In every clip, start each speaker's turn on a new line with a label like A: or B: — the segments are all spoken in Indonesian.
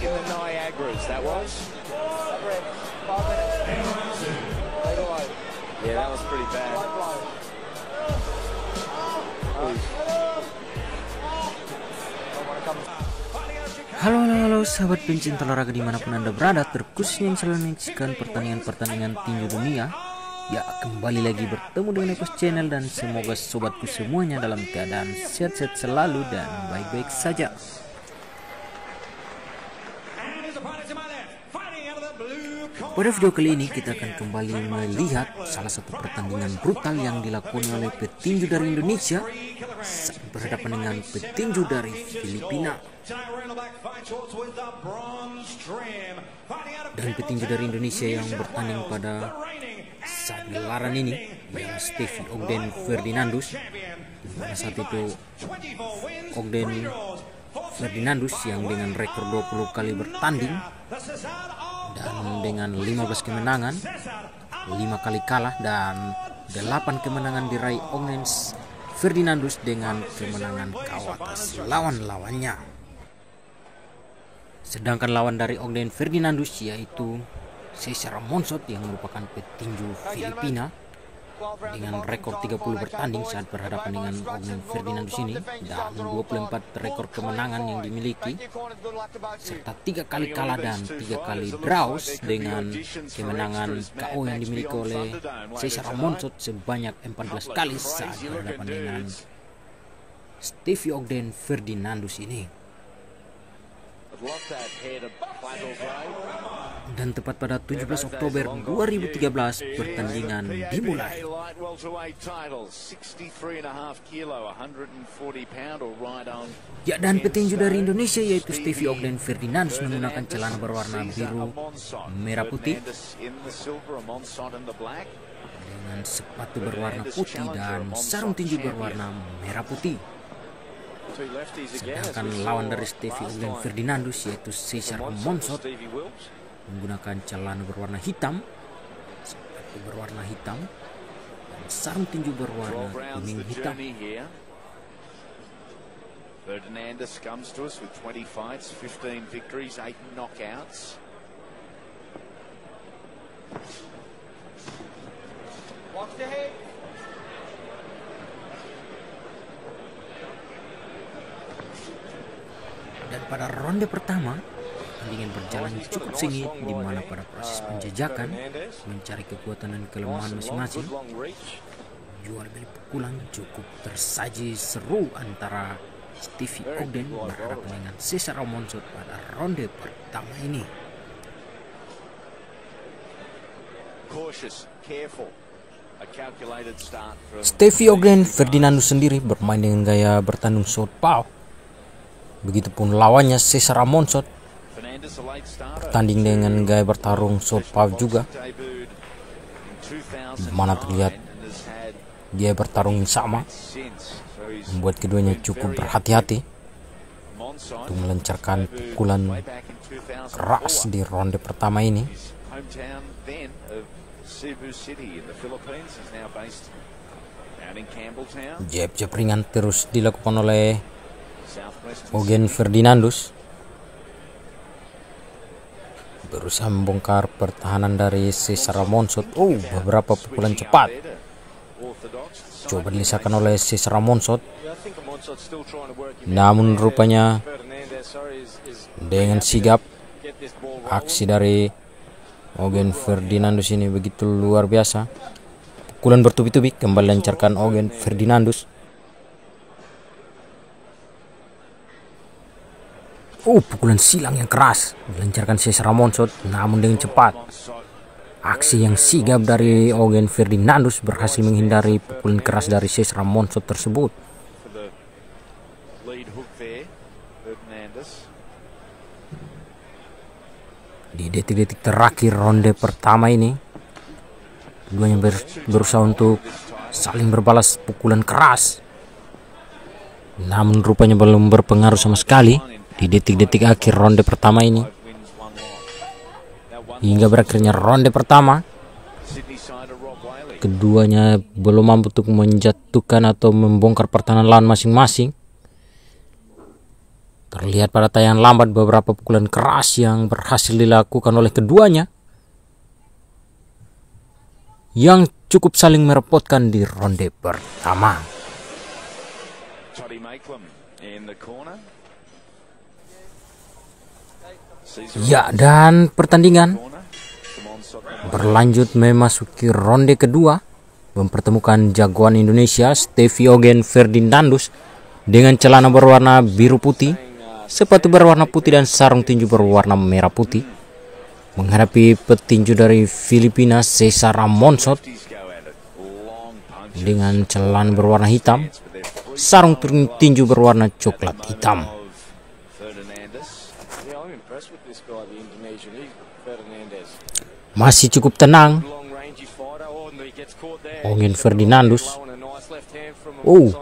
A: in the Niagaras, that was.
B: 5 minutes. Take away.
A: Yeah, that was pretty bad.
C: Halo sahabat pencinta olahraga dimanapun anda berada, terkhususnya yang selalu menyaksikan pertandingan tinju dunia. Ya, kembali lagi bertemu dengan Epos Channel dan semoga sobatku semuanya dalam keadaan sehat-sehat selalu dan baik-baik saja. Pada video kali ini kita akan kembali melihat salah satu pertandingan brutal yang dilakukan oleh petinju dari Indonesia saat berhadapan dengan petinju dari Filipina. Dan petinju dari Indonesia yang bertanding pada saat gelaran ini yang Stevie Ogden Ferdinandus, pada saat itu Ogden Ferdinandus yang dengan rekor 20 kali bertanding dan dengan 15 kemenangan, 5 kali kalah dan 8 kemenangan diraih Ogden Ferdinandus dengan kemenangan KO atas lawan-lawannya. Sedangkan lawan dari Ogden Ferdinandus yaitu Cesar Monsot yang merupakan petinju Filipina dengan rekor 30 bertanding saat berhadapan dengan Ogden Ferdinandus ini dan 24 rekor kemenangan yang dimiliki serta 3 kali kalah dan 3 kali draws dengan kemenangan KO yang dimiliki oleh Cesar Monsot sebanyak 14 kali saat berhadapan dengan Stevie Ogden Ferdinandus ini. Dan tepat pada 17 Oktober 2013 pertandingan dimulai. Ya, dan petinju dari Indonesia yaitu Stevie Ogden Ferdinandus menggunakan celana berwarna biru merah putih dengan sepatu berwarna putih dan sarung tinju berwarna merah putih. Sedangkan lawan dari Stevie Ogden Ferdinandus yaitu Cesar Monsot menggunakan celana berwarna hitam, sepatu berwarna hitam, dan sarung tinju berwarna kuning hitam.
A: Ferdinandus comes to us with 20 fights, 15 victories, 8 knockouts.
B: Watch the head.
C: Dan pada ronde pertama, pertandingan berjalan cukup sengit di mana pada proses penjajakan mencari kekuatan dan kelemahan masing-masing. Jual beli pukulan cukup tersaji seru antara Stevie Ogden berhadapan dengan Cesar Monsot pada ronde pertama ini. Stevie Ogden Ferdinandus sendiri bermain dengan gaya bertanding southpaw. Begitupun lawannya Cesar Monsot bertanding dengan gaya bertarung southpaw juga, di mana terlihat gaya bertarung yang sama, membuat keduanya cukup berhati-hati untuk melancarkan pukulan keras di ronde pertama ini. Jab-jab ringan terus dilakukan oleh Ogden Ferdinandus, berusaha membongkar pertahanan dari Cesar Monsot. Beberapa pukulan cepat coba dilesakan oleh Cesar Monsot, namun rupanya dengan sigap aksi dari Ogden Ferdinandus ini begitu luar biasa. Pukulan bertubi-tubi kembali lancarkan Ogden Ferdinandus. Pukulan silang yang keras dilancarkan Cesar Monsot, namun dengan cepat. Aksi yang sigap dari Ogden Ferdinandus berhasil menghindari pukulan keras dari Cesar Monsot tersebut. Di detik-detik terakhir ronde pertama ini, keduanya berusaha untuk saling berbalas pukulan keras, namun rupanya belum berpengaruh sama sekali. Di detik-detik akhir ronde pertama ini, hingga berakhirnya ronde pertama, keduanya belum mampu untuk menjatuhkan atau membongkar pertahanan lawan masing-masing. Terlihat pada tayangan lambat beberapa pukulan keras yang berhasil dilakukan oleh keduanya, yang cukup saling merepotkan di ronde pertama. Ya, dan pertandingan berlanjut memasuki ronde kedua, mempertemukan jagoan Indonesia Stevie Eugen Ferdinandus dengan celana berwarna biru putih, sepatu berwarna putih dan sarung tinju berwarna merah putih, menghadapi petinju dari Filipina Cesar Amonsot dengan celana berwarna hitam, sarung tinju berwarna coklat hitam. Masih cukup tenang Eugen Ferdinandus.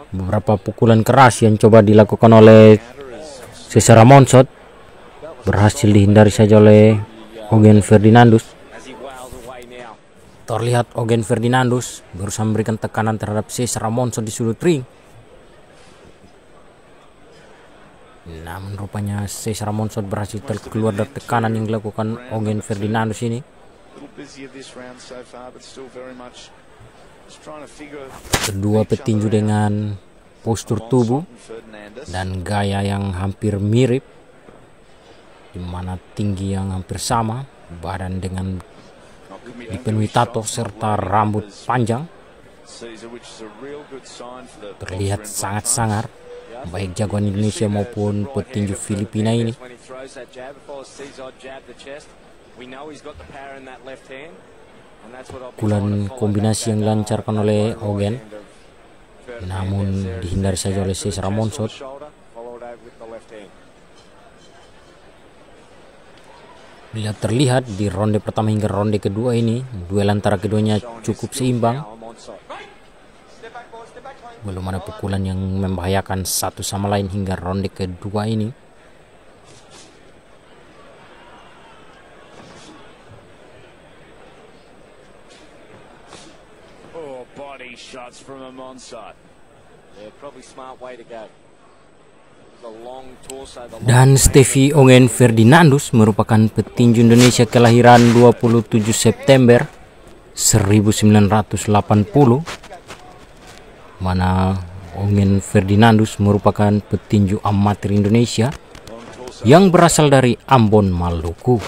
C: Beberapa pukulan keras yang coba dilakukan oleh Cesar Amonsot berhasil dihindari saja oleh Eugen Ferdinandus. Terlihat Eugen Ferdinandus berusaha memberikan tekanan terhadap Cesar Amonsot di sudut ring. Namun rupanya Cesar Amonsot berhasil keluar dari tekanan yang dilakukan Eugen Ferdinandus ini. Kedua petinju dengan postur tubuh dan gaya yang hampir mirip, di mana tinggi yang hampir sama, badan dengan dipenuhi tato serta rambut panjang. Terlihat sangat sangar baik jagoan Indonesia maupun petinju Filipina ini. Pukulan kombinasi yang dilancarkan oleh Eugen, namun dihindari saja oleh Cesar Amonsot. Bila terlihat di ronde pertama hingga ronde kedua ini, duel antara keduanya cukup seimbang. Belum ada pukulan yang membahayakan satu sama lain hingga ronde kedua ini.
A: Shots from Amonsot. Yeah, probably smart way to go.
C: Dan Stevie Eugen Ferdinandus merupakan petinju Indonesia kelahiran 27 September 1980, mana Eugen Ferdinandus merupakan petinju amatir Indonesia yang berasal dari Ambon, Maluku.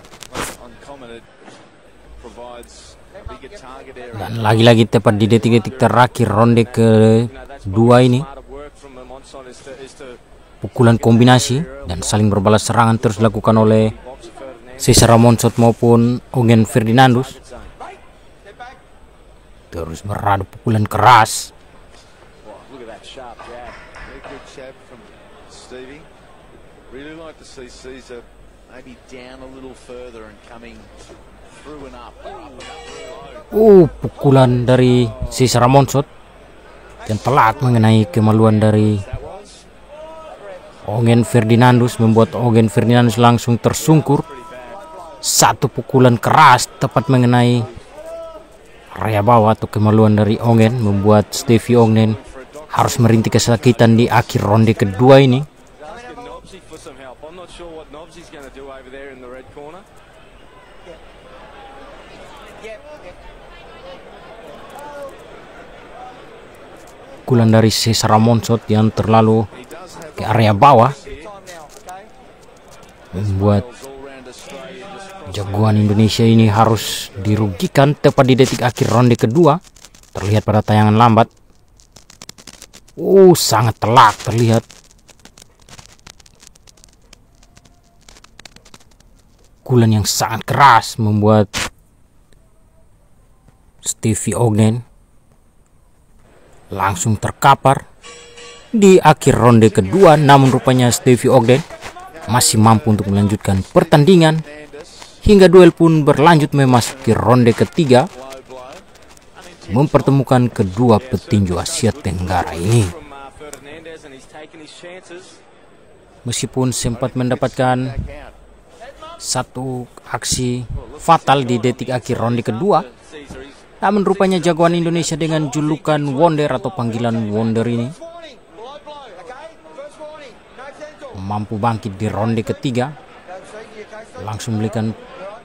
C: Dan lagi-lagi tepat di detik-detik terakhir ronde kedua ini, pukulan kombinasi dan saling berbalas serangan terus dilakukan oleh Cesar Amonsot maupun Eugen Ferdinandus. Terus beradu pukulan keras. Pukulan dari Cesar Amonsot yang telat mengenai kemaluan dari Eugen Ferdinandus, membuat Eugen Ferdinandus langsung tersungkur. Satu pukulan keras tepat mengenai area bawah atau kemaluan dari Eugen, membuat Stevie Eugen harus merintih kesakitan di akhir ronde kedua ini. Pukulan dari Cesar Amonsot yang terlalu ke area bawah membuat jagoan Indonesia ini harus dirugikan tepat di detik akhir ronde kedua. Terlihat pada tayangan lambat. Sangat telak terlihat. Pukulan yang sangat keras membuat Stevie Eugen langsung terkapar di akhir ronde kedua. Namun rupanya Stevie Eugen masih mampu untuk melanjutkan pertandingan hingga duel pun berlanjut memasuki ronde ketiga, mempertemukan kedua petinju Asia Tenggara ini. Meskipun sempat mendapatkan satu aksi fatal di detik akhir ronde kedua, namun rupanya jagoan Indonesia dengan julukan Wonder atau panggilan Wonder ini mampu bangkit di ronde ketiga, langsung memberikan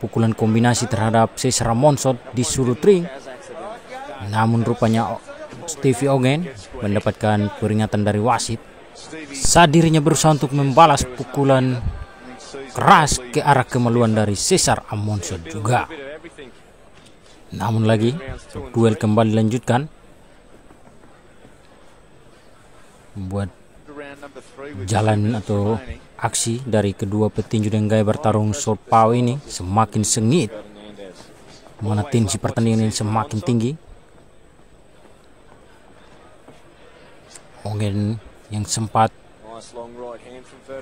C: pukulan kombinasi terhadap Cesar Monsot di sudut ring. Namun rupanya Stevie Ogen mendapatkan peringatan dari wasit saat dirinya berusaha untuk membalas pukulan keras ke arah kemaluan dari Cesar Monsot juga. Namun lagi, duel kembali dilanjutkan, membuat jalan atau aksi dari kedua petinju dengan gaya bertarung southpaw ini semakin sengit, mana tensi pertandingan ini semakin tinggi. Ogen yang sempat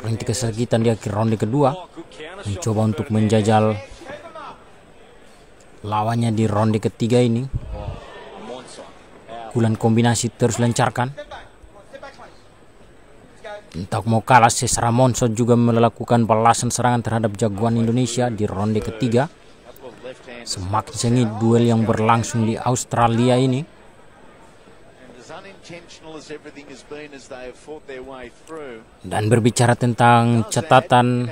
C: rintik kesakitan di akhir ronde kedua mencoba untuk menjajal lawannya di ronde ketiga ini. Pukulan kombinasi terus lancarkan. Untuk mau kalah, Cesar Monsot juga melakukan balasan serangan terhadap jagoan Indonesia di ronde ketiga. Semakin sengit duel yang berlangsung di Australia ini. Dan berbicara tentang catatan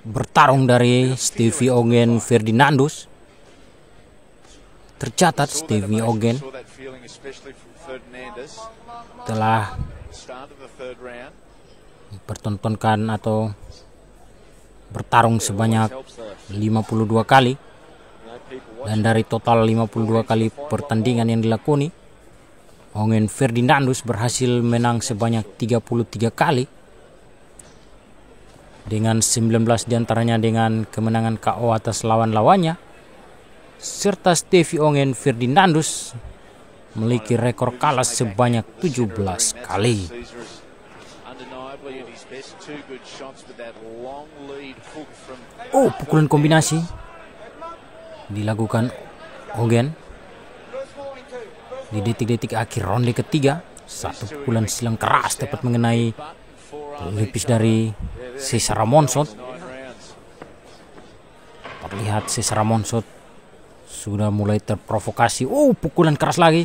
C: bertarung dari Stevie Ogen Ferdinandus, tercatat Stevie Ogen telah mempertontonkan atau bertarung sebanyak 52 kali, dan dari total 52 kali pertandingan yang dilakoni, Ogen Ferdinandus berhasil menang sebanyak 33 kali, dengan 19 diantaranya dengan kemenangan KO atas lawan-lawannya, serta Stevie Ogen Ferdinandus memiliki rekor kalah sebanyak 17 kali. Oh, pukulan kombinasi dilakukan Ogen di detik-detik akhir ronde ketiga. Satu pukulan silang keras tepat mengenai pelipis dari Cesar Monsot. Terlihat Cesar Monsot sudah mulai terprovokasi. Oh, pukulan keras lagi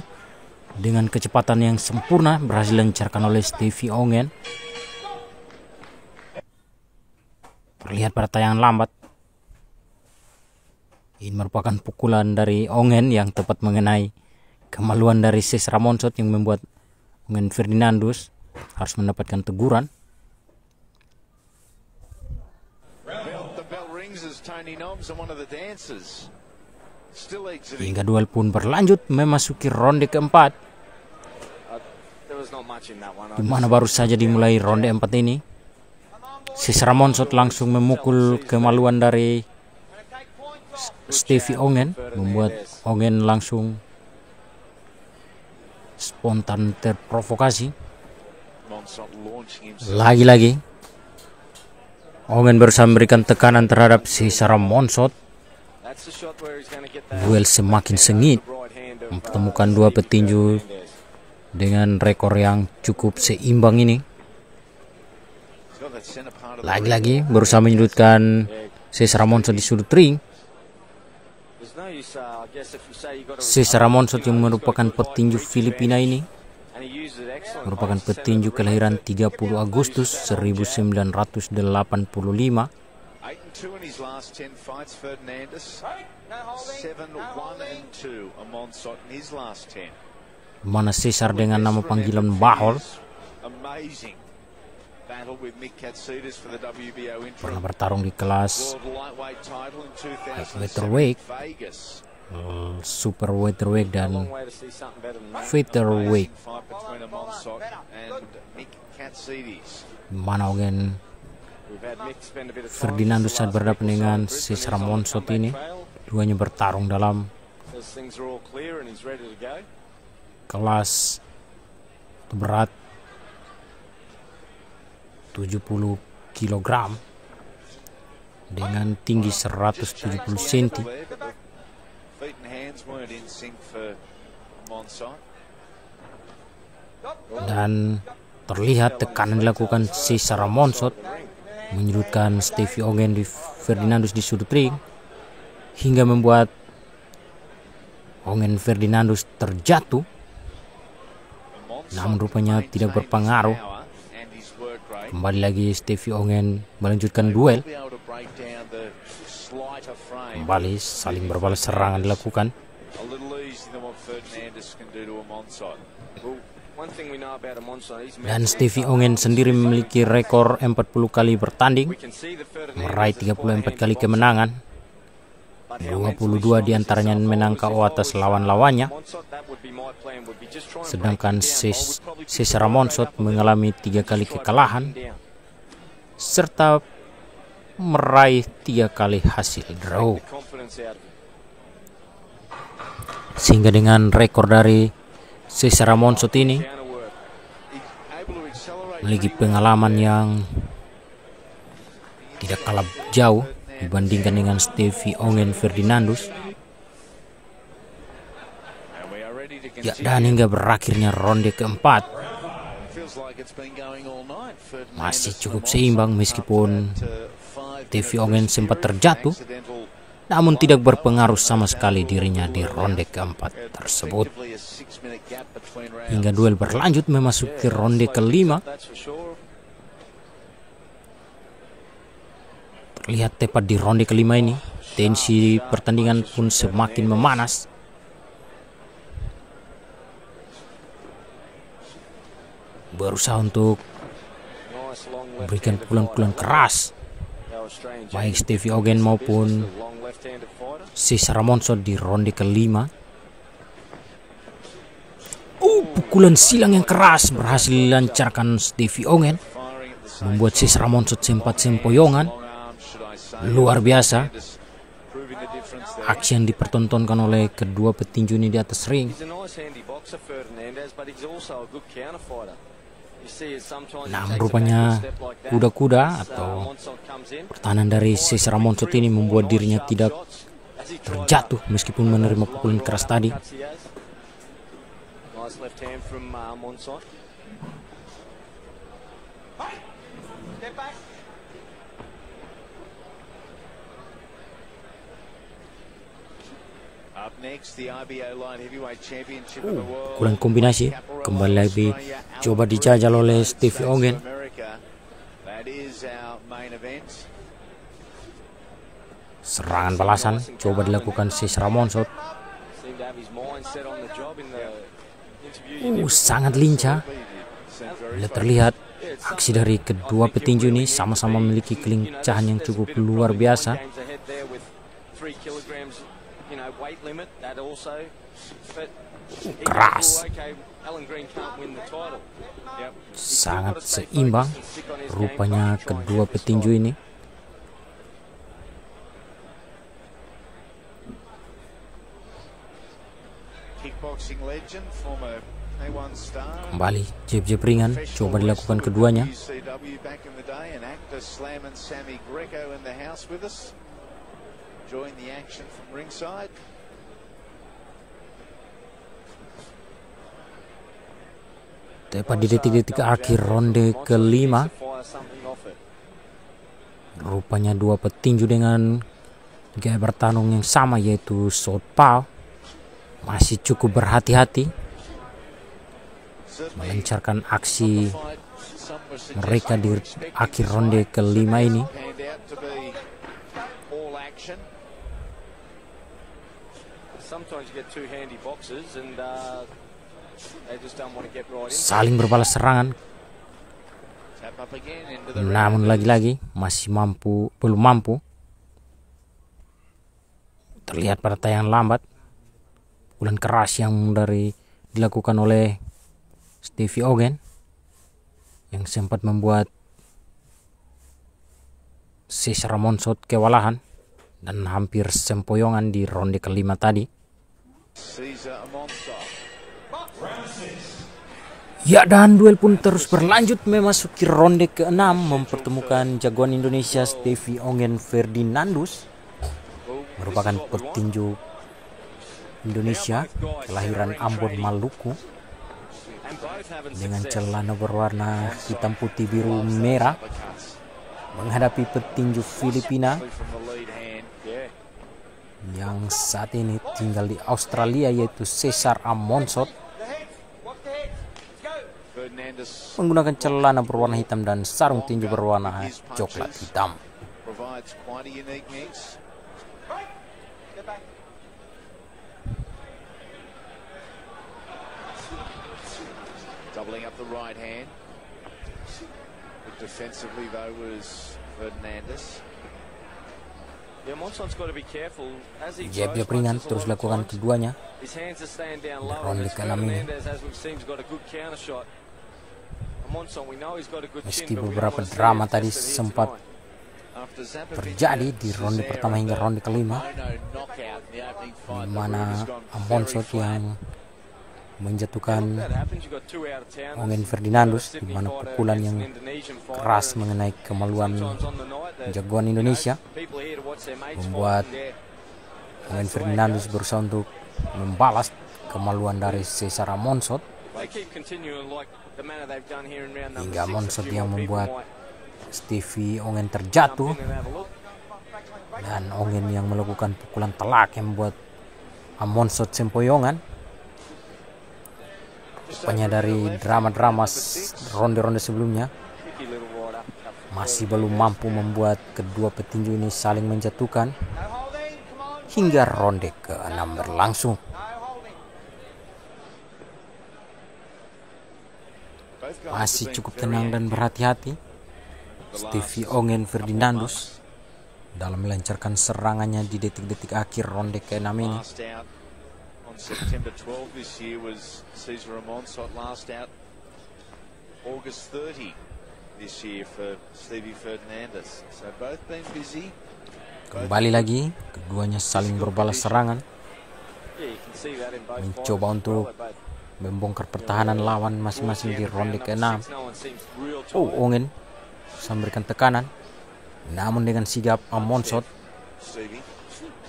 C: dengan kecepatan yang sempurna berhasil dilancarkan oleh Stevie Ogen. Terlihat pada tayangan lambat, ini merupakan pukulan dari Ogen yang tepat mengenai kemaluan dari Cesar Monsot yang membuat Ogen Ferdinandus harus mendapatkan teguran. Hingga duel pun berlanjut memasuki ronde keempat, di mana baru saja dimulai ronde 4 ini. Cesar Monsot langsung memukul kemaluan dari Stevie Ogen, membuat Ogen langsung spontan terprovokasi. Lagi-lagi Ogen berusaha memberikan tekanan terhadap Cesar Monsot. Duel semakin sengit, mempertemukan dua petinju dengan rekor yang cukup seimbang ini. Lagi-lagi berusaha menyudutkan Cesar Monsot di sudut ring. Cesar Monsot yang merupakan petinju Filipina ini merupakan petinju kelahiran 30 Agustus 1985. Mana Cesar dengan nama panggilan Bahol pernah bertarung di kelas welterweight, super welterweight dan featherweight. Mana Ogen Ferdinandus saat berhadapan dengan Cesar Monsot ini, duanya bertarung dalam kelas berat 70 kg dengan tinggi 170 cm. Dan terlihat tekanan dilakukan Cesar Monsot menyudutkan Stevie Ogen Ferdinandus di sudut ring hingga membuat Ogen Ferdinandus terjatuh, namun rupanya tidak berpengaruh Kembali lagi Stevie Ongen melanjutkan duel. Kembali saling berbalas serangan dilakukan. Dan Stevie Ongen sendiri memiliki rekor 40 kali bertanding, meraih 34 kali kemenangan, 22 diantaranya menang KO atas lawan-lawannya. Sedangkan Cesar Monsot mengalami 3 kali kekalahan, serta meraih 3 kali hasil draw. Sehingga dengan rekor dari Cesar Monsot ini memiliki pengalaman yang tidak kalah jauh dibandingkan dengan Stevie Ongen Ferdinandus. Ya, dan hingga berakhirnya ronde keempat masih cukup seimbang meskipun Stevie Ongen sempat terjatuh, namun tidak berpengaruh sama sekali dirinya di ronde keempat tersebut. Hingga duel berlanjut memasuki ronde kelima. Terlihat tepat di ronde kelima ini, tensi pertandingan pun semakin memanas. Berusaha untuk memberikan pukulan-pukulan keras baik Stevie Ongen maupun Cesar Monsot di ronde kelima. Pukulan silang yang keras berhasil dilancarkan Stevie Ongen, membuat Cesar Monsot sempat sempoyongan. Luar biasa aksi yang dipertontonkan oleh kedua petinju ini di atas ring. Nah, rupanya kuda-kuda atau pertahanan dari Cesar Monsot ini membuat dirinya tidak terjatuh meskipun menerima pukulan keras tadi. Pukulan kombinasi kembali lagi coba dijajal oleh Stevie Ongen. Serangan balasan coba dilakukan Cesar Monsot. Sangat lincah. Bila terlihat aksi dari kedua petinju ini sama-sama memiliki kelincahan yang cukup luar biasa. Keras, sangat seimbang rupanya kedua petinju ini. Kembali jab-jab ringan coba dilakukan keduanya. Tepat di detik-detik akhir ronde kelima, rupanya dua petinju dengan gaya bertarung yang sama yaitu southpaw masih cukup berhati-hati melancarkan aksi mereka di akhir ronde kelima ini. Saling berbalas serangan, namun lagi-lagi belum mampu. Terlihat pada tayangan lambat pukulan keras yang dilakukan oleh Stevie Ongen yang sempat membuat Cesar Monsot kewalahan dan hampir sempoyongan di ronde kelima tadi. Ya, dan duel pun terus berlanjut memasuki ronde ke-6 mempertemukan jagoan Indonesia Stevie Ongen Ferdinandus, merupakan petinju Indonesia kelahiran Ambon, Maluku, dengan celana berwarna hitam putih biru merah, menghadapi petinju Filipina yang saat ini tinggal di Australia yaitu Cesar Monsot. menggunakan celana berwarna hitam dan sarung tinju berwarna coklat hitam.
A: Provides quite a unique mix.
B: Get back.
A: Doubling up the right hand. But defensively though was Fernandez.
D: Yeah, Monson's got to be careful as he
C: Jab
D: throws.
C: ringan terus lakukan keduanya.
D: His hands are staying down low.
C: Ronde ke-6 ini.
D: Fernandez, as we've seen, has got a good counter shot. Monson, we know he's got a good
C: Meski
D: chin, but we don't
C: beberapa
D: want to see
C: drama
D: it
C: tadi
D: tested here
C: sempat
D: tonight.
A: After Zapovic,
C: terjadi di ronde pertama hingga ronde kelima,
A: knockout in the opening fight.
C: di mana Monsot yang menjatuhkan
D: That happens, you got 2 out of town.
C: Ongen Ferdinandus, di mana pukulan yang keras mengenai kemaluan jagoan Indonesia membuat Ongen Ferdinandus berusaha untuk membalas kemaluan dari Cesar Monsot, hingga Monsot yang membuat Stevie Ongen terjatuh, dan Ongen yang melakukan pukulan telak yang membuat Monsot sempoyongan. Rupanya dari drama-drama ronde-ronde sebelumnya masih belum mampu membuat kedua petinju ini saling menjatuhkan hingga ronde ke-6 berlangsung. Masih cukup tenang dan berhati-hati Stevie Ongen Ferdinandus dalam melancarkan serangannya di detik-detik akhir ronde ke-6 ini.
A: September 12 this year was Cesar Monsot. Last out August 30 this year for Stevie Fernandez. So both been busy.
C: Kembali lagi keduanya saling berbalas serangan, mencoba untuk membongkar pertahanan lawan masing-masing di ronde ke-6. Ongen memberikan tekanan, namun dengan sigap Monsot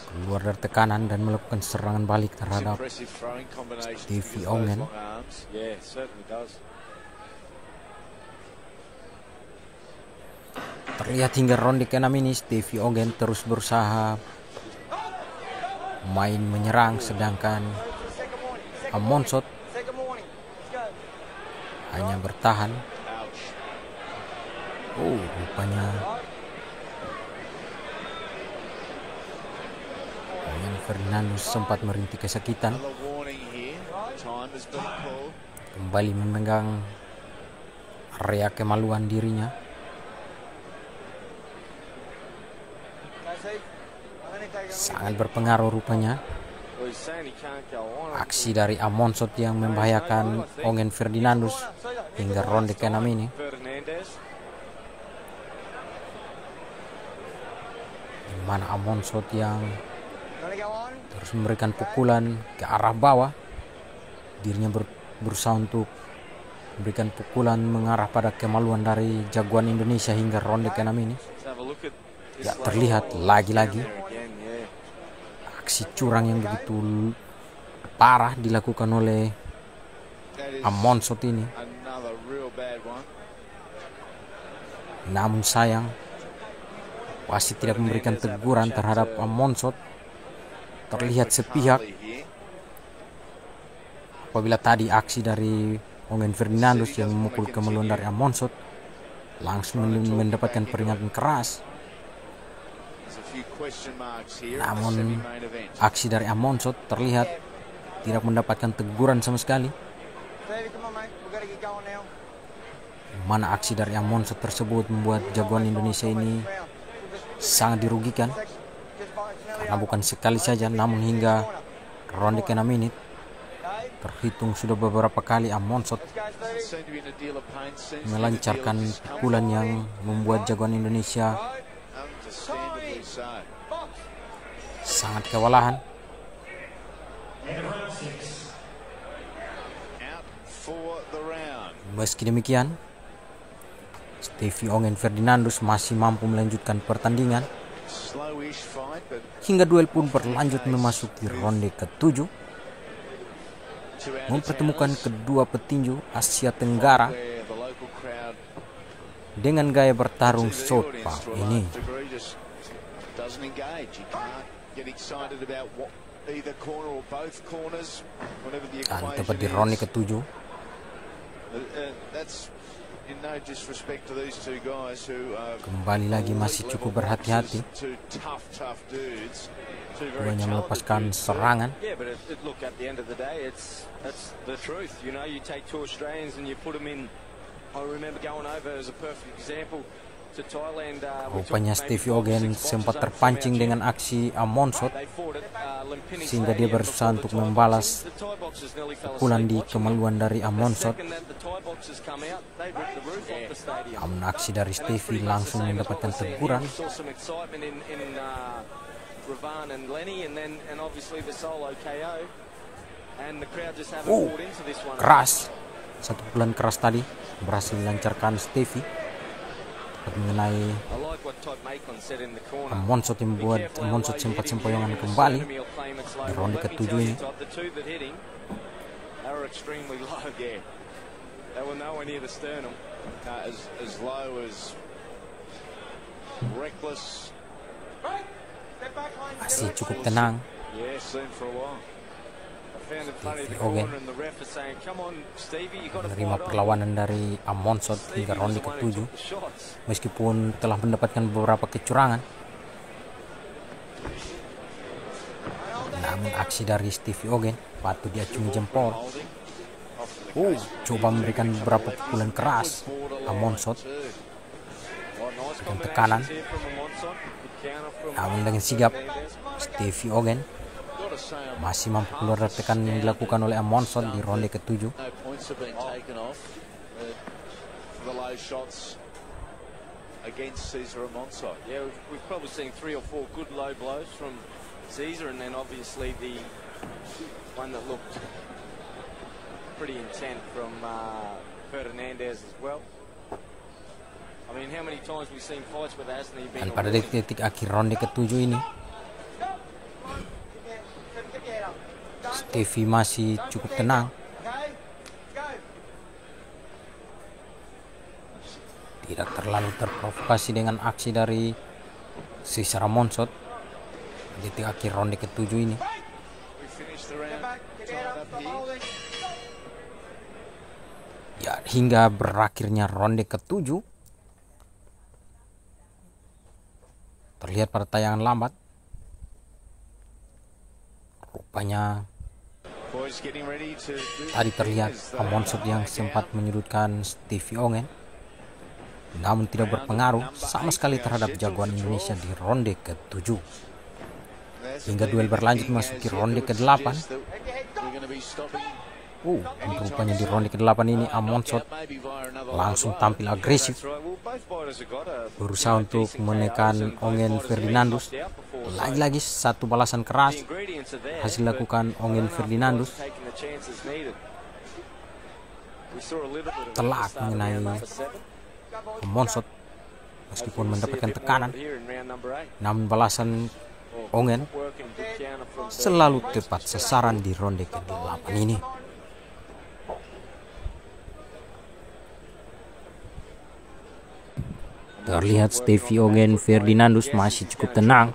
C: keluar dari tekanan dan melakukan serangan balik terhadap Stevie Ongen. Terlihat hingga ronde ke-6 ini Stevie Ongen terus berusaha main menyerang, sedangkan Monsot hanya bertahan. Rupanya Ferdinandus sempat merintih kesakitan, kembali memegang area kemaluan dirinya. Sangat berpengaruh rupanya aksi dari Monsot yang membahayakan Ongen Ferdinandus hingga ronde ke-6 ini. Di mana Monsot yang terus memberikan pukulan ke arah bawah, dirinya berusaha untuk memberikan pukulan mengarah pada kemaluan dari jagoan Indonesia hingga ronde ke-6 ini. Ya, terlihat lagi-lagi aksi curang yang begitu parah dilakukan oleh Monsot ini. Namun sayang, wasit tidak memberikan teguran terhadap Monsot. Terlihat sepihak apabila tadi aksi dari Ongen Ferdinandus yang memukul kemaluan dari Monsot langsung mendapatkan peringatan keras. Namun aksi dari Monsot terlihat tidak mendapatkan teguran sama sekali. Mana aksi dari Monsot tersebut membuat jagoan Indonesia ini sangat dirugikan, karena bukan sekali saja, namun hingga ronde ke-6 ini terhitung sudah beberapa kali Monsot melancarkan pukulan yang membuat jagoan Indonesia sangat kewalahan. Meski demikian, Stevie Ongen Ferdinandus masih mampu melanjutkan pertandingan hingga duel pun berlanjut memasuki ronde ke-7, mempertemukan kedua petinju Asia Tenggara dengan gaya bertarung southpaw ini. Dan tepat di ronde ke-7
A: That's in no disrespect to these two guys who are
C: Kembali lagi masih cukup berhati-hati.
A: two tough dudes. Two very
C: Keduanya
A: talented
C: melepaskan
A: dudes.
C: serangan.
D: Yeah, but look, at the end of the day, that's the truth. You know, you take two Australians and you put them in. I remember going over as a perfect example to Thailand.
C: Rupanya Stevie Ogen sempat terpancing dengan aksi Amonsot sehingga dia berusaha untuk membalas pukulan di kemaluan dari Amonsot. Namun aksi dari Stevie langsung mendapatkan teguran. Keras. Satu pukulan keras tadi berhasil dilancarkan Stevie mengenai Amonsot yang membuat Amonsot sempat sempoyongan kembali di ronde ke-7 ini.
A: As low as reckless.
C: Masih cukup tenang. Stevie Ogen menerima perlawanan dari Amonsot hingga ronde ke-7 meskipun telah mendapatkan beberapa kecurangan. Namun aksi dari Stevie Ogen patut diacungi jempol. Coba memberikan beberapa pukulan keras Amonsot dengan tekanan. Namun dengan sigap Stevie Ogen masih mampu keluar dari tekanan yang dilakukan oleh Amonsot di ronde ke-7.
A: Against Caesar Amonsot.
D: Yeah, we've probably seen 3 or 4 good low blows from Caesar, and then obviously the one that looked pretty intent from Ferdinandez as well. I mean, how many times we've seen fights where there hasn't even been.
C: Dan pada detik-detik akhir ronde ke-7 ini, Stevie masih cukup tenang. Tidak terlalu terprovokasi dengan aksi dari Caesar Amonsot di detik akhir ronde ke-7 ini. Ya, hingga berakhirnya ronde ke-7 terlihat pada tayangan lambat. Rupanya tadi terlihat Amonsot yang sempat menyudutkan Stevie Ogen, namun tidak berpengaruh sama sekali terhadap jagoan Indonesia di ronde ke-7. Hingga duel berlanjut memasuki ronde ke-8. Rupanya di ronde ke-8 ini Amonsot langsung tampil agresif, berusaha untuk menekan Ongen Ferdinandus. Lagi-lagi satu balasan keras hasil lakukan Ongen Ferdinandus, telak mengenai Amonsot meskipun mendapatkan tekanan. Namun balasan Ongen selalu tepat sasaran di ronde ke-8 ini. Terlihat Stevie Ogen Ferdinandus masih cukup tenang.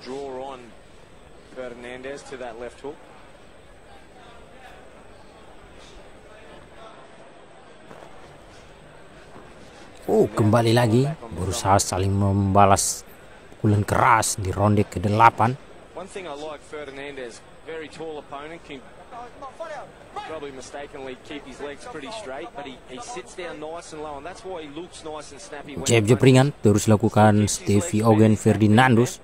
C: Kembali lagi berusaha saling membalas pukulan keras di ronde ke-8.
D: Probably mistakenly keep his legs pretty straight, but he sits down nice and low, and that's why he looks nice and snappy.
C: Jab ringan terus dilakukan Stevie Ogen Ferdinandus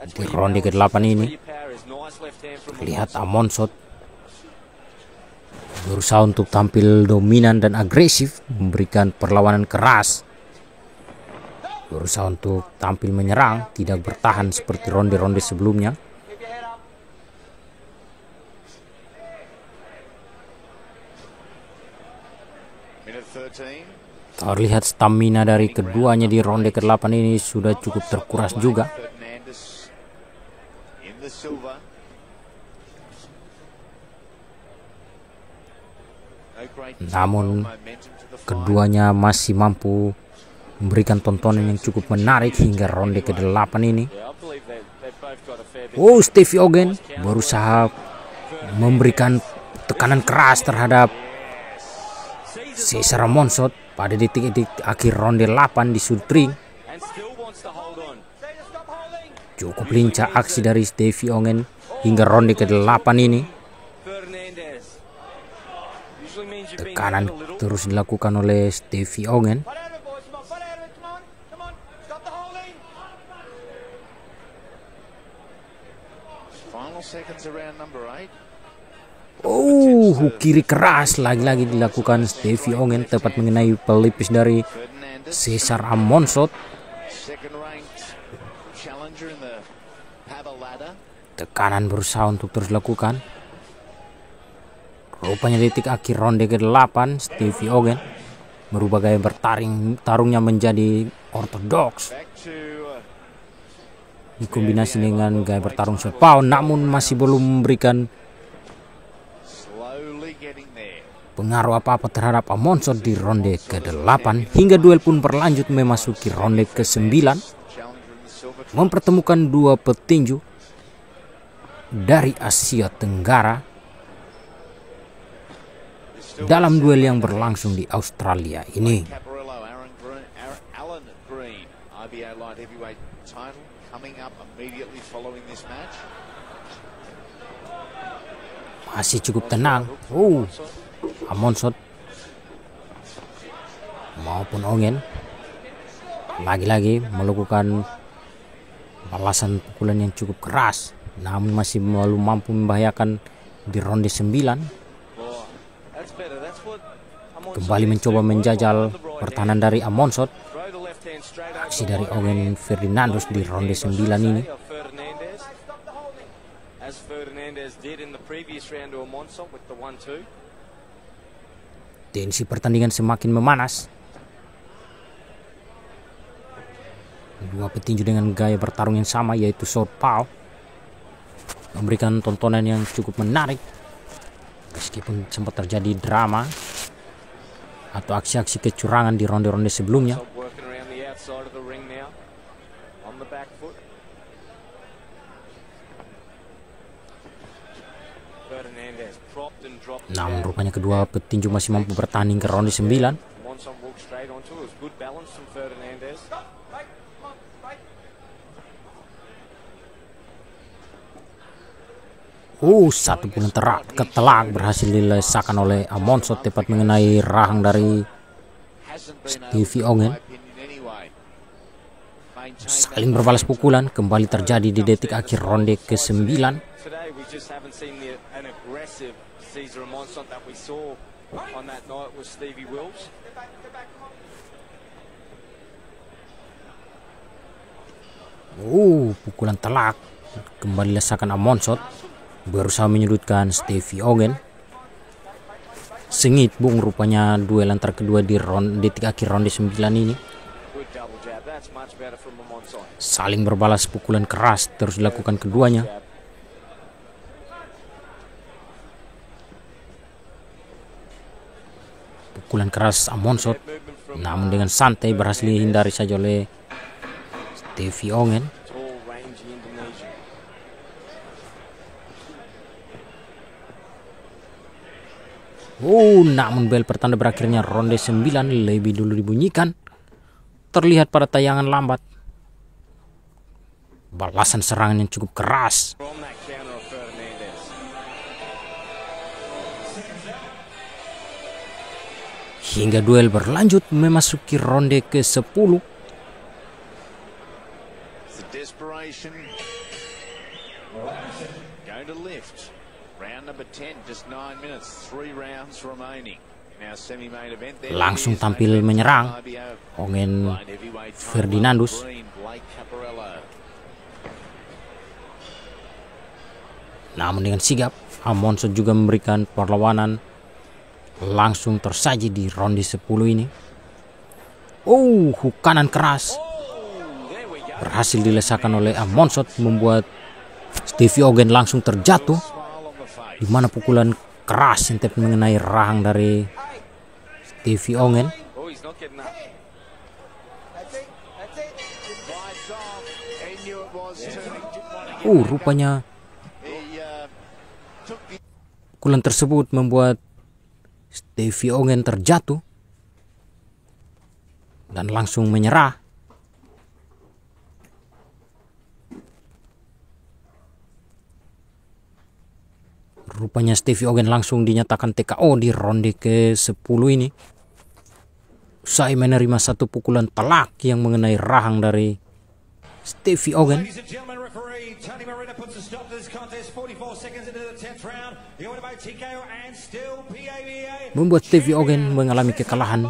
C: di ronde ke-8 ini. Lihat Amonsot berusaha untuk tampil dominan dan agresif, memberikan perlawanan keras, berusaha untuk tampil menyerang, tidak bertahan seperti ronde-ronde sebelumnya. Terlihat stamina dari keduanya di ronde ke-8 ini sudah cukup terkuras juga. Namun keduanya masih mampu memberikan tontonan yang cukup menarik hingga ronde ke-8 ini. Stevie Ogen berusaha memberikan tekanan keras terhadap Cesar Monsot pada detik-detik akhir ronde 8 di sudring. Cukup lincah aksi dari Stevie Ongen hingga ronde ke-8 ini. Tekanan terus dilakukan oleh Stevie Ongen. Kiri keras lagi-lagi dilakukan Stevie Ongen, tepat mengenai pelipis dari Cesar Monsot. Tekanan berusaha untuk terus dilakukan. Rupanya detik akhir ronde ke-8 Stevie Ongen merubah gaya tarungnya menjadi ortodoks. Dikombinasi dengan gaya bertarung southpaw, namun masih belum memberikan pengaruh apa-apa terhadap Monsot di ronde ke-8 hingga duel pun berlanjut memasuki ronde ke-9, mempertemukan dua petinju dari Asia Tenggara dalam duel yang berlangsung di Australia ini. Masih cukup tenang. Monsot maupun Ongen lagi-lagi melakukan balasan pukulan yang cukup keras, namun masih belum mampu membahayakan di ronde 9. Kembali mencoba menjajal pertahanan dari Monsot. Aksi dari Ongen Ferdinandus di ronde 9 ini. Tensi pertandingan semakin memanas. Dua petinju dengan gaya bertarung yang sama, yaitu southpaw, memberikan tontonan yang cukup menarik meskipun sempat terjadi drama atau aksi-aksi kecurangan di ronde-ronde sebelumnya. Namun rupanya kedua petinju masih mampu bertanding ke ronde 9. Satu pukulan ketelak berhasil dilesakan oleh Monsot, tepat mengenai rahang dari Stevie Ongen. Saling berbalas pukulan kembali terjadi di detik akhir ronde ke-9. Pukulan telak kembali lesakan Monsot, berusaha menyudutkan Stevie Ongen. Sengit bung rupanya duel antar kedua di detik akhir ronde 9 ini. Saling berbalas pukulan keras terus dilakukan keduanya. Pukulan keras Monsot, namun dengan santai berhasil dihindari saja oleh Stevie Ongen. Namun bel pertanda berakhirnya ronde 9 lebih dulu dibunyikan. Terlihat pada tayangan lambat balasan serangan yang cukup keras. Hingga duel berlanjut memasuki ronde ke-10. Langsung tampil menyerang Ongen Ferdinandus. Namun dengan sigap Monsot juga memberikan perlawanan, langsung tersaji di ronde 10 ini. Kanan keras berhasil dilesakan oleh Monsot, membuat Stevie Ongen langsung terjatuh, di mana pukulan keras yang tepat mengenai rahang dari Stevie Ongen. Rupanya pukulan tersebut membuat Stevie Ogen terjatuh dan langsung menyerah. Rupanya Stevie Ogen langsung dinyatakan TKO di ronde ke-10 ini. Usai menerima satu pukulan telak yang mengenai rahang dari Stevie Ogen. Membuat Stevie Ogen mengalami kekalahan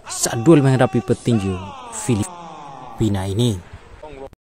C: saat duel menghadapi petinju Filipina ini.